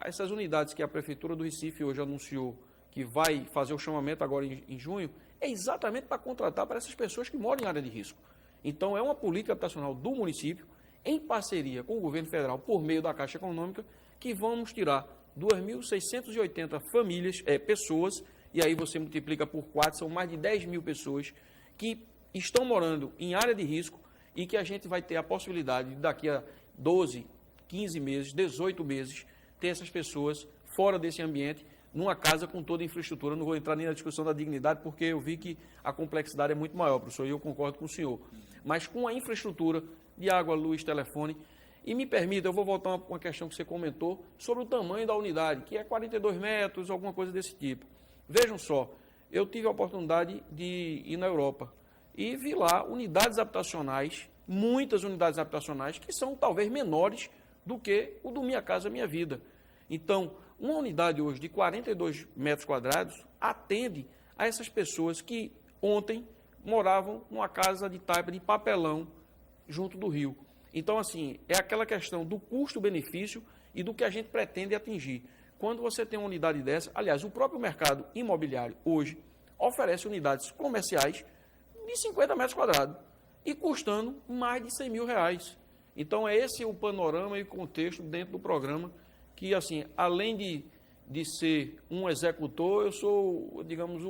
essas unidades que a Prefeitura do Recife hoje anunciou que vai fazer o chamamento agora em junho, é exatamente para contratar para essas pessoas que moram em área de risco. Então, é uma política habitacional do município, em parceria com o governo federal, por meio da Caixa Econômica, que vamos tirar 2.680 pessoas, e aí você multiplica por 4, são mais de 10 mil pessoas que estão morando em área de risco e que a gente vai ter a possibilidade de, daqui a 12, 15 meses, 18 meses, ter essas pessoas fora desse ambiente, numa casa com toda a infraestrutura. Não vou entrar nem na discussão da dignidade, porque eu vi que a complexidade é muito maior, professor, e eu concordo com o senhor. Mas com a infraestrutura de água, luz, telefone. E me permita, eu vou voltar a uma questão que você comentou sobre o tamanho da unidade, que é 42 metros, alguma coisa desse tipo. Vejam só, eu tive a oportunidade de ir na Europa e vi lá unidades habitacionais, muitas unidades habitacionais, que são talvez menores do que o do Minha Casa Minha Vida. Então, uma unidade hoje de 42 metros quadrados atende a essas pessoas que ontem moravam numa casa de taipa de papelão junto do rio. Então, assim, é aquela questão do custo-benefício e do que a gente pretende atingir. Quando você tem uma unidade dessa, aliás, o próprio mercado imobiliário hoje oferece unidades comerciais de 50 metros quadrados e custando mais de 100 mil reais. Então, é esse o panorama e o contexto dentro do programa que, assim, além de ser um executor, eu sou, digamos,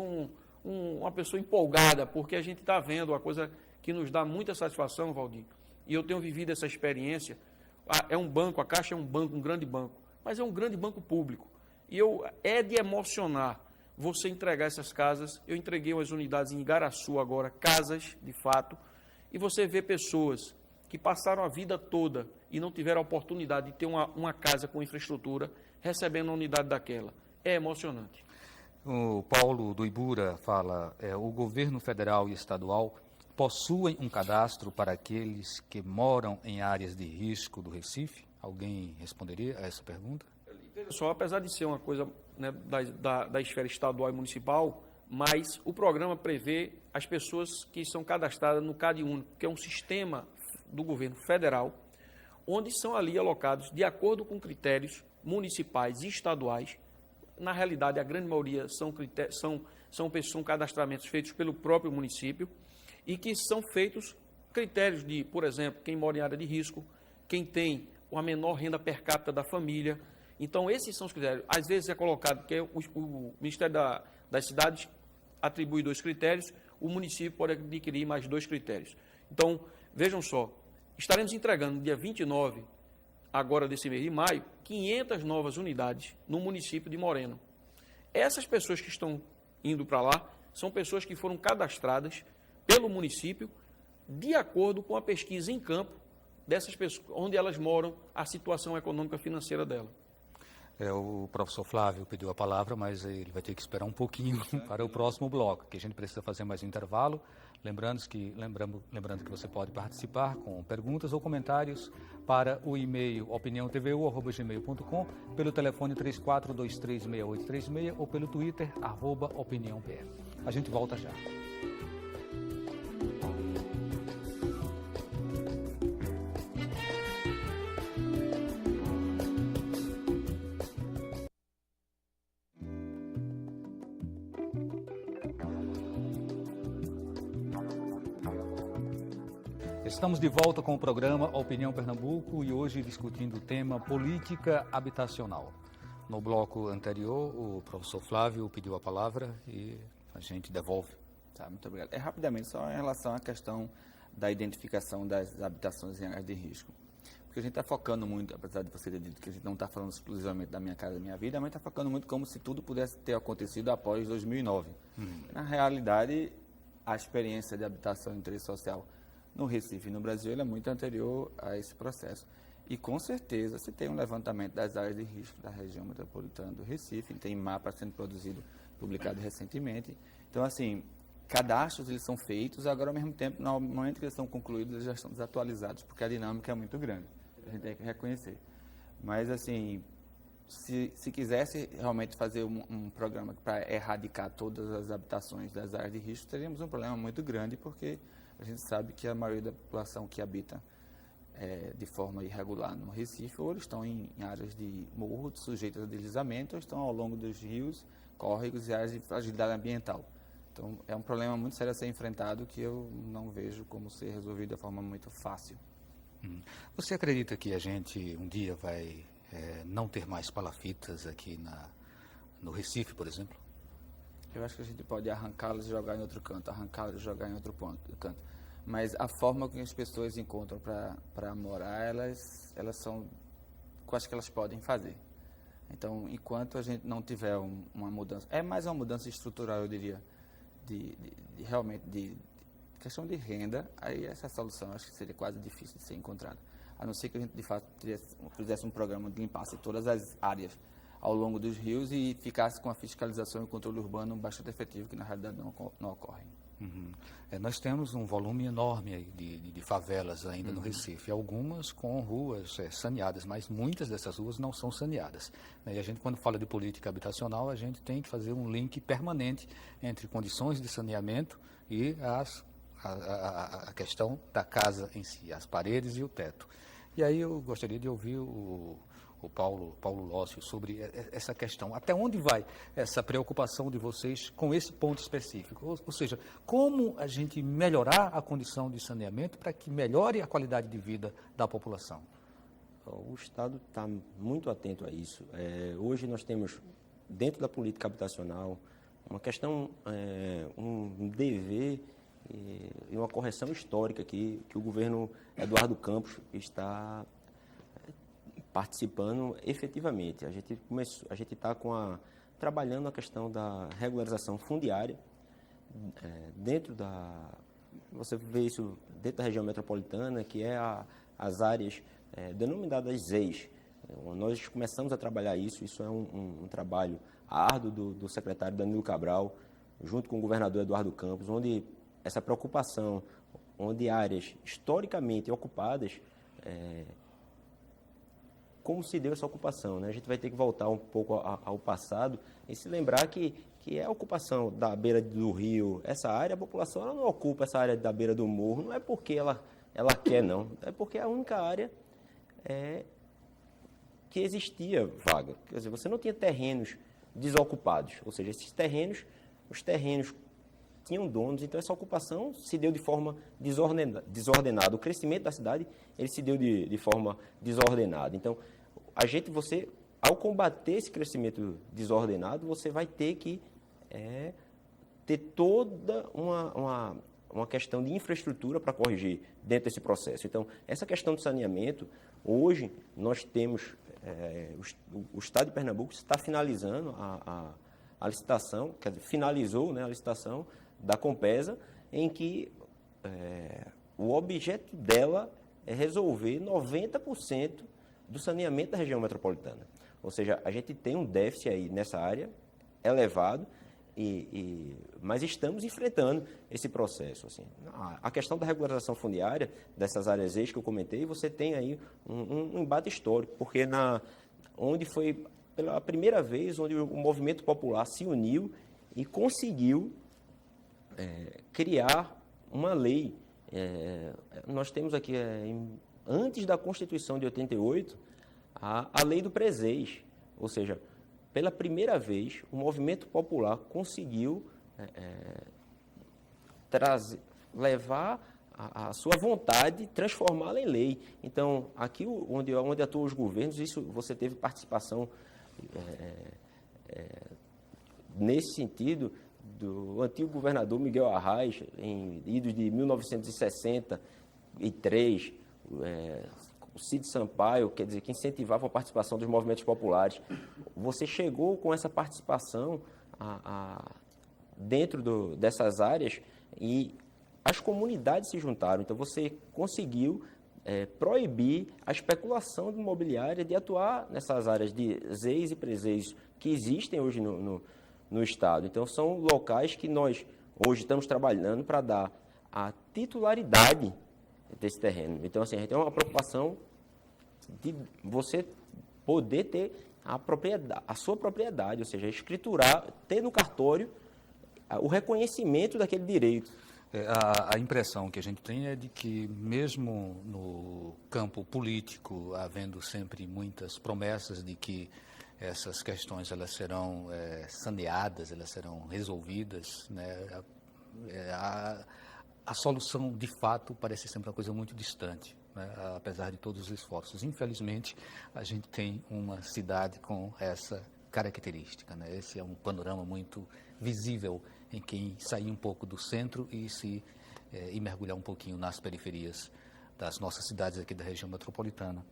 uma pessoa empolgada, porque a gente está vendo uma coisa que nos dá muita satisfação, Valdir, e eu tenho vivido essa experiência. É um banco, a Caixa é um banco, um grande banco, mas é um grande banco público. E é de emocionar você entregar essas casas. Eu entreguei umas unidades em Igaraçu agora, casas de fato, e você vê pessoas que passaram a vida toda e não tiveram a oportunidade de ter uma casa com infraestrutura, recebendo uma unidade daquela. É emocionante. O Paulo do Ibura fala, o governo federal e estadual possuem um cadastro para aqueles que moram em áreas de risco do Recife? Alguém responderia a essa pergunta? Veja só, apesar de ser uma coisa, né, da esfera estadual e municipal, mas o programa prevê as pessoas que são cadastradas no CadÚnico, que é um sistema do governo federal, onde são ali alocados, de acordo com critérios municipais e estaduais. Na realidade, a grande maioria são cadastramentos feitos pelo próprio município e que são feitos critérios de, por exemplo, quem mora em área de risco, quem tem a menor renda per capita da família. Então, esses são os critérios. Às vezes é colocado que o Ministério das Cidades atribui 2 critérios, o município pode adquirir mais 2 critérios. Então, vejam só, estaremos entregando no dia 29, agora desse mês de maio, 500 novas unidades no município de Moreno. Essas pessoas que estão indo para lá são pessoas que foram cadastradas pelo município de acordo com a pesquisa em campo dessas pessoas, onde elas moram, a situação econômica financeira dela. O professor Flávio pediu a palavra, mas ele vai ter que esperar um pouquinho para o próximo bloco, que a gente precisa fazer mais um intervalo. Lembrando que você pode participar com perguntas ou comentários para o e-mail opiniãotvu@gmail.com, pelo telefone 34236836 ou pelo Twitter @opiniãopr. A gente volta já. Estamos de volta com o programa Opinião Pernambuco e hoje discutindo o tema política habitacional. No bloco anterior, o professor Flávio pediu a palavra e a gente devolve. Tá, muito obrigado. Rapidamente, só em relação à questão da identificação das habitações em áreas de risco. Porque a gente está focando muito, apesar de você ter dito que a gente não está falando exclusivamente da Minha Casa Minha Vida, mas está focando muito como se tudo pudesse ter acontecido após 2009. Na realidade, a experiência de habitação de interesse social no Recife e no Brasil, ele é muito anterior a esse processo. E, com certeza, se tem um levantamento das áreas de risco da região metropolitana do Recife, tem mapa sendo produzido, publicado recentemente. Então, assim, cadastros eles são feitos, agora, ao mesmo tempo, no momento que eles são concluídos, eles já estão desatualizados, porque a dinâmica é muito grande. A gente tem que reconhecer. Mas, assim, se quisesse realmente fazer um programa para erradicar todas as habitações das áreas de risco, teríamos um problema muito grande, porque a gente sabe que a maioria da população que habita de forma irregular no Recife, ou eles estão em áreas de morro sujeitas a deslizamento, ou estão ao longo dos rios, córregos e áreas de fragilidade ambiental. Então, é um problema muito sério a ser enfrentado que eu não vejo como ser resolvido de forma muito fácil. Você acredita que a gente um dia vai não ter mais palafitas aqui no Recife, por exemplo? Eu acho que a gente pode arrancá-las e jogar em outro canto, arrancá-las e jogar em outro canto. Mas a forma que as pessoas encontram para morar, elas são quais que elas podem fazer. Então, enquanto a gente não tiver uma mudança, é mais uma mudança estrutural, eu diria, realmente de questão de renda, aí essa solução acho que seria quase difícil de ser encontrada. A não ser que a gente, de fato, fizesse um programa de limpasse todas as áreas ao longo dos rios e ficasse com a fiscalização e o controle urbano bastante efetivo, que na realidade não ocorre. Nós temos um volume enorme de favelas ainda no Recife, algumas com ruas saneadas, mas muitas dessas ruas não são saneadas. E a gente, quando fala de política habitacional, a gente tem que fazer um link permanente entre condições de saneamento e a questão da casa em si, as paredes e o teto. E aí eu gostaria de ouvir o Paulo Lócio sobre essa questão. Até onde vai essa preocupação de vocês com esse ponto específico? Ou seja, como a gente melhorar a condição de saneamento para que melhore a qualidade de vida da população? O Estado está muito atento a isso. Hoje nós temos, dentro da política habitacional, uma questão, um dever e uma correção histórica que o governo Eduardo Campos está participando efetivamente. A gente está trabalhando a questão da regularização fundiária você vê isso dentro da região metropolitana, que é as áreas denominadas ZEIs. Nós começamos a trabalhar isso é um trabalho árduo do secretário Danilo Cabral, junto com o governador Eduardo Campos, onde essa preocupação, onde áreas historicamente ocupadas, como se deu essa ocupação, né? A gente vai ter que voltar um pouco ao passado e se lembrar que a ocupação da beira do rio, essa área, a população ela não ocupa essa área da beira do morro, não é porque ela quer, não. É porque é a única área que existia vaga. Quer dizer, você não tinha terrenos desocupados, ou seja, os terrenos tinham donos, então essa ocupação se deu de forma desordenada. O crescimento da cidade, ele se deu de forma desordenada. Então, ao combater esse crescimento desordenado, você vai ter que ter toda uma questão de infraestrutura para corrigir dentro desse processo. Então, essa questão de saneamento, hoje nós temos, o Estado de Pernambuco está finalizando a licitação, quer dizer, finalizou, né, a licitação da Compesa, em que o objeto dela é resolver 90% do saneamento da região metropolitana. Ou seja, a gente tem um déficit aí nessa área elevado, mas estamos enfrentando esse processo. Assim. A questão da regularização fundiária dessas áreas eixo que eu comentei, você tem aí um embate histórico, porque onde foi pela primeira vez onde o movimento popular se uniu e conseguiu criar uma lei. Nós temos aqui, antes da Constituição de 88, a lei do presês, ou seja, pela primeira vez, o movimento popular conseguiu levar a sua vontade, transformá-la em lei. Então, aqui onde atuam os governos, isso você teve participação nesse sentido do antigo governador Miguel Arraes, em idos de 1963, o Cid Sampaio, quer dizer, que incentivava a participação dos movimentos populares. Você chegou com essa participação dentro dessas áreas e as comunidades se juntaram. Então, você conseguiu proibir a especulação imobiliária de atuar nessas áreas de ZEIS e preseios que existem hoje no Estado. Então, são locais que nós hoje estamos trabalhando para dar a titularidade desse terreno. Então, assim, a gente tem uma preocupação de você poder ter a sua propriedade, ou seja, escriturar, ter no cartório o reconhecimento daquele direito. A impressão que a gente tem é de que, mesmo no campo político, havendo sempre muitas promessas de que essas questões elas serão saneadas, elas serão resolvidas, né? A solução, de fato, parece sempre uma coisa muito distante, né? Apesar de todos os esforços. Infelizmente, a gente tem uma cidade com essa característica, né? Esse é um panorama muito visível em quem sair um pouco do centro e mergulhar um pouquinho nas periferias das nossas cidades aqui da região metropolitana.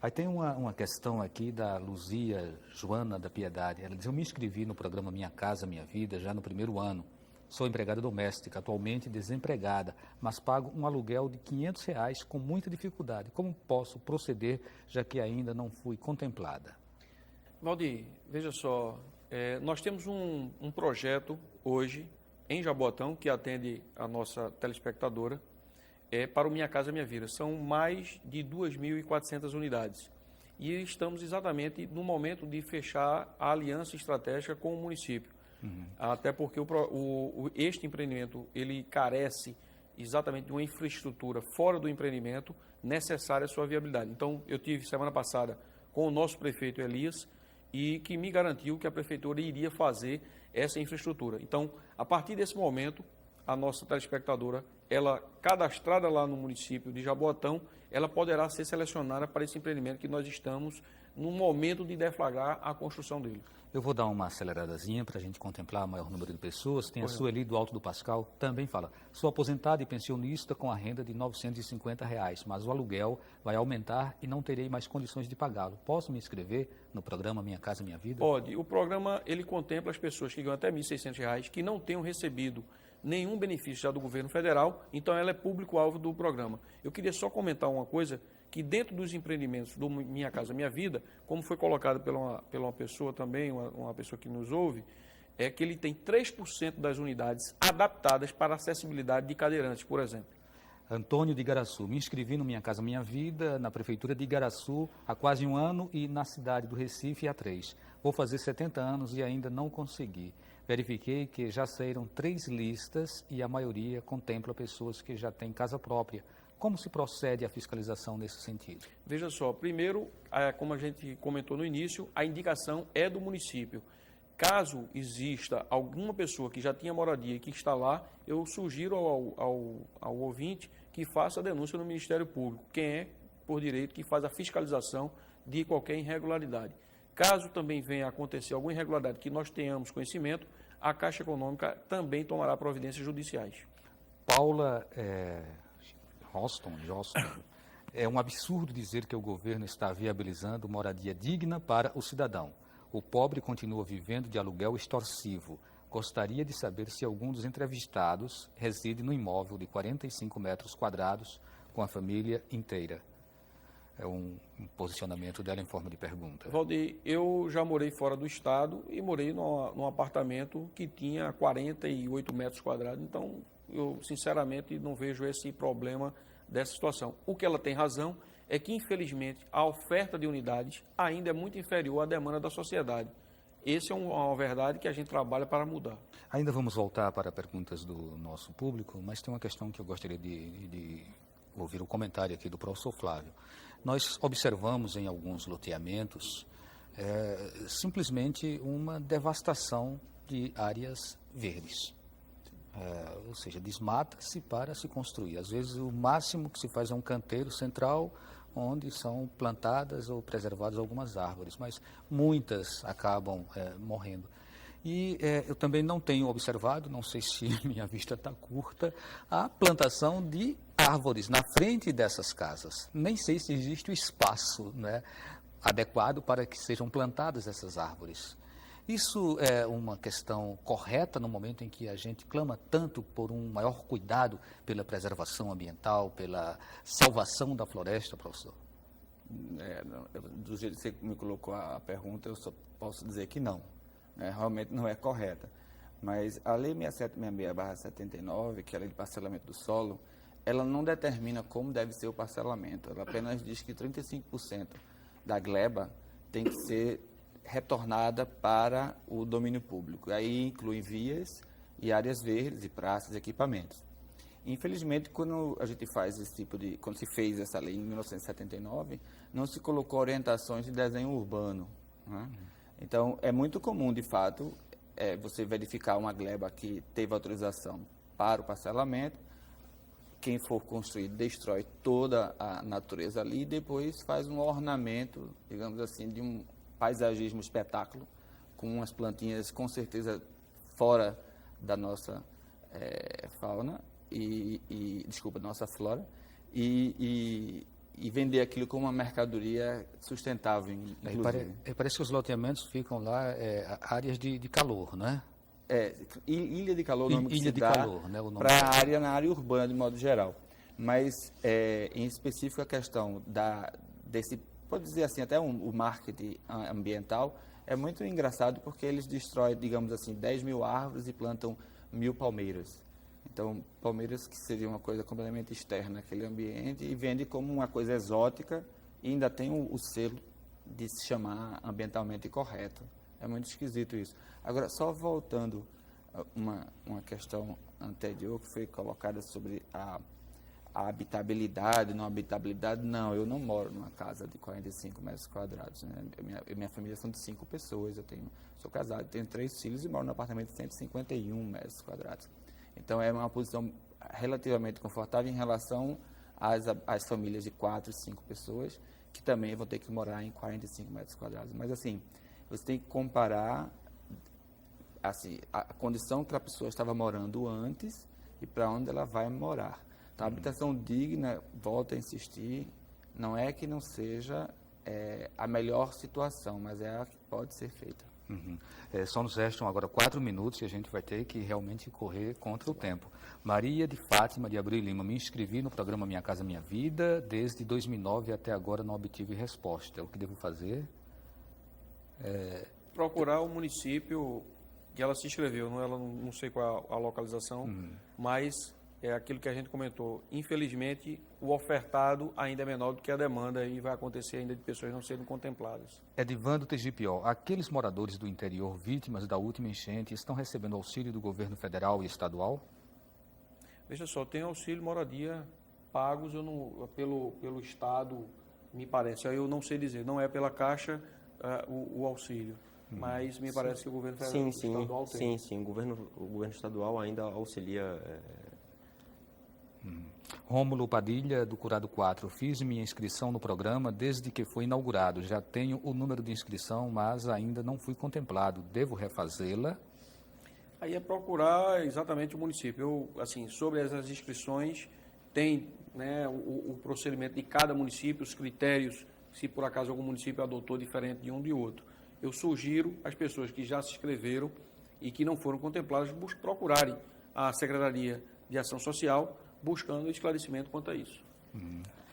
Aí tem uma questão aqui da Luzia Joana da Piedade. Ela diz: eu me inscrevi no programa Minha Casa Minha Vida já no primeiro ano. Sou empregada doméstica, atualmente desempregada, mas pago um aluguel de R$500 com muita dificuldade. Como posso proceder, já que ainda não fui contemplada? Valdir, veja só, nós temos um projeto hoje em Jaboatão que atende a nossa telespectadora, para o Minha Casa Minha Vida. São mais de 2.400 unidades. E estamos exatamente no momento de fechar a aliança estratégica com o município. Até porque este empreendimento ele carece exatamente de uma infraestrutura fora do empreendimento necessária à sua viabilidade. Então, eu tive semana passada com o nosso prefeito Elias e que me garantiu que a prefeitura iria fazer essa infraestrutura. Então, a partir desse momento, a nossa telespectadora, ela cadastrada lá no município de Jaboatão, ela poderá ser selecionada para esse empreendimento que nós estamos no momento de deflagrar a construção dele. Eu vou dar uma aceleradazinha para a gente contemplar o maior número de pessoas. Tem a Sueli do Alto do Pascal, também fala: sou aposentada e pensionista com a renda de R$950, mas o aluguel vai aumentar e não terei mais condições de pagá-lo. Posso me inscrever no programa Minha Casa Minha Vida? Pode. O programa ele contempla as pessoas que ganham até R$1.600, que não tenham recebido nenhum benefício já do governo federal, então ela é público-alvo do programa. Eu queria só comentar uma coisa, que dentro dos empreendimentos do Minha Casa Minha Vida, como foi colocado pela uma pessoa também, uma pessoa que nos ouve, é que ele tem 3% das unidades adaptadas para acessibilidade de cadeirantes, por exemplo. Antônio de Igaraçu: me inscrevi no Minha Casa Minha Vida, na Prefeitura de Igaraçu, há quase um ano e na cidade do Recife há 3. Vou fazer 70 anos e ainda não consegui. Verifiquei que já saíram 3 listas e a maioria contempla pessoas que já têm casa própria. Como se procede a fiscalização nesse sentido? Veja só, primeiro, como a gente comentou no início, a indicação é do município. Caso exista alguma pessoa que já tinha moradia e que está lá, eu sugiro ao ouvinte que faça a denúncia no Ministério Público, quem é, por direito, que faz a fiscalização de qualquer irregularidade. Caso também venha a acontecer alguma irregularidade que nós tenhamos conhecimento, a Caixa Econômica também tomará providências judiciais. Paula Joston, é um absurdo dizer que o governo está viabilizando moradia digna para o cidadão. O pobre continua vivendo de aluguel extorsivo. Gostaria de saber se algum dos entrevistados reside no imóvel de 45 metros quadrados com a família inteira. É um posicionamento dela em forma de pergunta. Valdir, eu já morei fora do estado e morei num apartamento que tinha 48 metros quadrados, então eu sinceramente não vejo esse problema dessa situação. O que ela tem razão é que, infelizmente, a oferta de unidades ainda é muito inferior à demanda da sociedade. Essa é uma verdade que a gente trabalha para mudar. Ainda vamos voltar para perguntas do nosso público, mas tem uma questão que eu gostaria de ouvir o comentário aqui do professor Flávio. Nós observamos em alguns loteamentos simplesmente uma devastação de áreas verdes. Ou seja, desmata-se para se construir. Às vezes o máximo que se faz é um canteiro central onde são plantadas ou preservadas algumas árvores, mas muitas acabam morrendo. E eu também não tenho observado, não sei se minha vista está curta, a plantação de árvores na frente dessas casas. Nem sei se existe o espaço, né, adequado para que sejam plantadas essas árvores. Isso é uma questão correta no momento em que a gente clama tanto por um maior cuidado pela preservação ambiental, pela salvação da floresta, professor? Do jeito que você me colocou a pergunta, eu só posso dizer que não. Realmente não é correta. Mas a Lei 6766/79, que é a Lei de Parcelamento do Solo, ela não determina como deve ser o parcelamento. Ela apenas diz que 35% da gleba tem que ser retornada para o domínio público. Aí inclui vias e áreas verdes e praças e equipamentos. Infelizmente, quando a gente faz quando se fez essa lei em 1979, não se colocou orientações de desenho urbano, né? Então, é muito comum, de fato, você verificar uma gleba que teve autorização para o parcelamento, quem for construir destrói toda a natureza ali e depois faz um ornamento, digamos assim, de um paisagismo espetáculo, com umas plantinhas com certeza fora da nossa fauna, nossa flora, e vender aquilo como uma mercadoria sustentável, inclusive. Parece que os loteamentos ficam lá, áreas de calor, né? Ilha de calor, o nome que Ilha se de dá calor, né? Para na área urbana, de modo geral. Mas, em específico, a questão pode dizer assim, até o marketing ambiental, é muito engraçado porque eles destroem, digamos assim, 10 mil árvores e plantam 1000 palmeiras. Então, palmeiras que seria uma coisa completamente externa àquele ambiente e vende como uma coisa exótica e ainda tem o selo de se chamar ambientalmente correto. É muito esquisito isso. Agora, só voltando a uma questão anterior que foi colocada sobre a habitabilidade, não habitabilidade, não, eu não moro numa casa de 45 metros quadrados, né? Minha família são de 5 pessoas, sou casado, tenho 3 filhos e moro num apartamento de 151 metros quadrados. Então, é uma posição relativamente confortável em relação às famílias de 4 e 5 pessoas, que também vão ter que morar em 45 metros quadrados. Mas, assim, você tem que comparar assim, a condição que a pessoa estava morando antes e para onde ela vai morar. Então, a habitação digna, volto a insistir, não é que não seja a melhor situação, mas é a que pode ser feita. Uhum. Só nos restam agora 4 minutos e a gente vai ter que realmente correr contra o tempo. Maria de Fátima de Abreu Lima, me inscrevi no programa Minha Casa Minha Vida, desde 2009 até agora não obtive resposta. O que devo fazer? Procurar o município que ela se inscreveu, não sei qual a localização, mas é aquilo que a gente comentou. Infelizmente, o ofertado ainda é menor do que a demanda e vai acontecer ainda de pessoas não serem contempladas. Edivando Tegipió, aqueles moradores do interior vítimas da última enchente estão recebendo auxílio do governo federal e estadual? Veja só, tem auxílio moradia pagos pelo Estado, me parece. Aí eu não sei dizer, não é pela Caixa o auxílio, mas me parece que o governo federal estadual tem. Sim, o governo estadual ainda auxilia. Rômulo Padilha, do Curado 4. Fiz minha inscrição no programa desde que foi inaugurado. Já tenho o número de inscrição, mas ainda não fui contemplado. Devo refazê-la? Aí é procurar exatamente o município. Sobre essas inscrições, tem, né, o procedimento de cada município, os critérios, se por acaso algum município adotou diferente de um de outro. Eu sugiro às pessoas que já se inscreveram e que não foram contempladas procurarem a Secretaria de Ação Social buscando esclarecimento quanto a isso.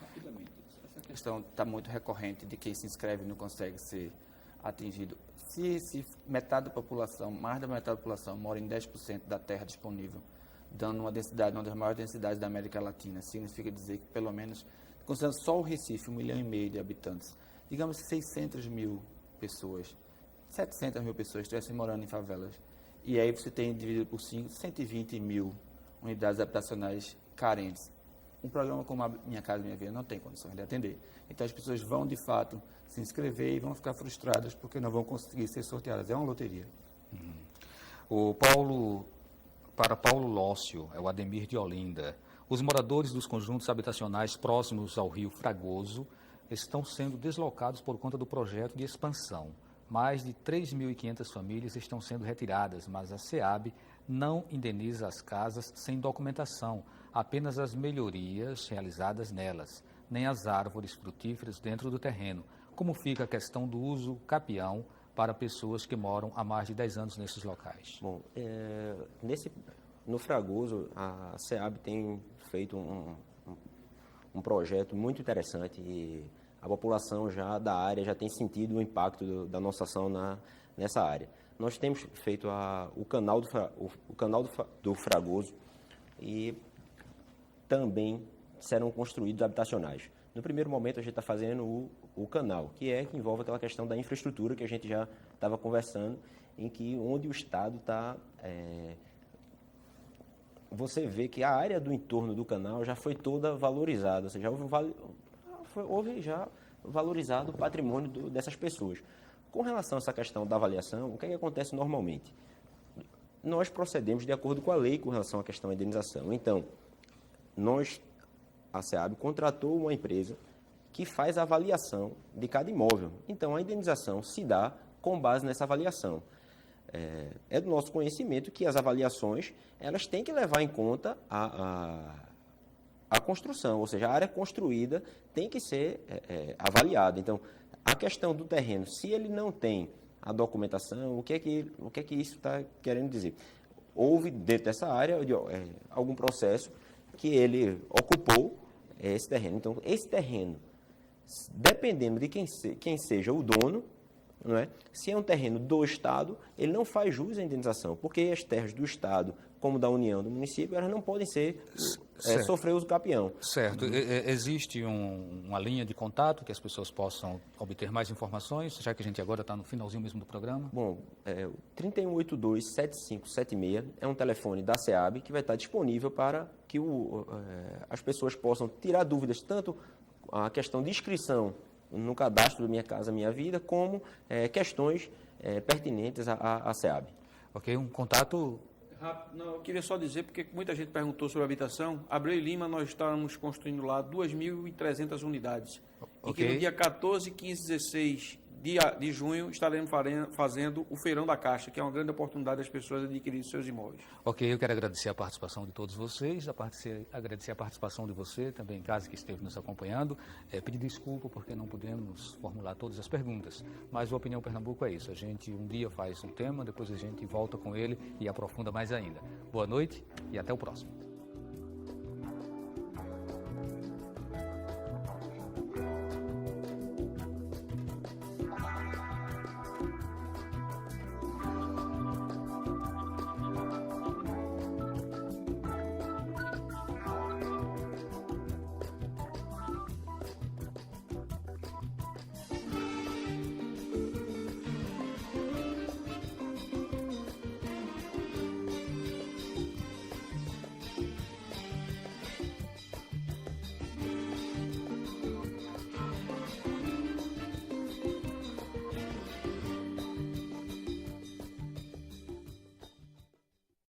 Rapidamente, essa questão está muito recorrente de quem se inscreve e não consegue ser atingido. Se metade da população, mais da metade da população, mora em 10% da terra disponível, dando uma densidade, uma das maiores densidades da América Latina, significa dizer que pelo menos, considerando só o Recife, 1,5 milhão de habitantes, digamos 600 mil pessoas, 700 mil pessoas estivessem morando em favelas. E aí você tem, dividido por 5, 120 mil unidades habitacionais carentes. Um programa como a Minha Casa Minha Vida não tem condições de atender. Então as pessoas vão, de fato, se inscrever e vão ficar frustradas porque não vão conseguir ser sorteadas. É uma loteria. Para Paulo Lócio, é o Ademir de Olinda. Os moradores dos conjuntos habitacionais próximos ao Rio Fragoso estão sendo deslocados por conta do projeto de expansão. Mais de 3.500 famílias estão sendo retiradas, mas a SEAB não indeniza as casas sem documentação, apenas as melhorias realizadas nelas, nem as árvores frutíferas dentro do terreno. Como fica a questão do uso capião para pessoas que moram há mais de 10 anos nesses locais? Bom, no Fragoso, a SEAB tem feito um projeto muito interessante e a população já da área já tem sentido o impacto da nossa ação nessa área. Nós temos feito o canal do Fragoso e também serão construídos habitacionais. No primeiro momento, a gente está fazendo o canal, que envolve aquela questão da infraestrutura que a gente já estava conversando, onde o Estado está... você vê que a área do entorno do canal já foi toda valorizada, ou seja, houve já valorizado o patrimônio dessas pessoas. Com relação a essa questão da avaliação, o que acontece normalmente? Nós procedemos de acordo com a lei com relação à questão da indenização. Então, a SEAB contratou uma empresa que faz a avaliação de cada imóvel. Então, a indenização se dá com base nessa avaliação. É do nosso conhecimento que as avaliações elas têm que levar em conta a construção, ou seja, a área construída tem que ser avaliada. Então, a questão do terreno, se ele não tem a documentação, o que é que isso está querendo dizer? Houve dentro dessa área algum processo que ele ocupou esse terreno. Então, esse terreno, dependendo de quem seja o dono, não é? Se é um terreno do Estado, ele não faz jus à indenização, porque as terras do Estado, como da União, do município, elas não podem sofrer uso capião. Certo. Existe uma linha de contato que as pessoas possam obter mais informações, já que a gente agora está no finalzinho mesmo do programa? Bom, o 3182-7576 é um telefone da SEAB que vai estar disponível para que as pessoas possam tirar dúvidas, tanto a questão de inscrição no cadastro do Minha Casa Minha Vida, como questões pertinentes à SEAB. Ok, um contato... Não, eu queria só dizer, porque muita gente perguntou sobre habitação. Abreu e Lima, nós estamos construindo lá 2.300 unidades. Okay. E que no dia 14, 15, 16 de junho estaremos fazendo o Feirão da Caixa, que é uma grande oportunidade das pessoas adquirirem seus imóveis. Ok, eu quero agradecer a participação de todos vocês, agradecer a participação de você, também em casa que esteve nos acompanhando. Pedir desculpa porque não pudemos formular todas as perguntas, mas o Opinião Pernambuco é isso. A gente um dia faz um tema, depois a gente volta com ele e aprofunda mais ainda. Boa noite e até o próximo.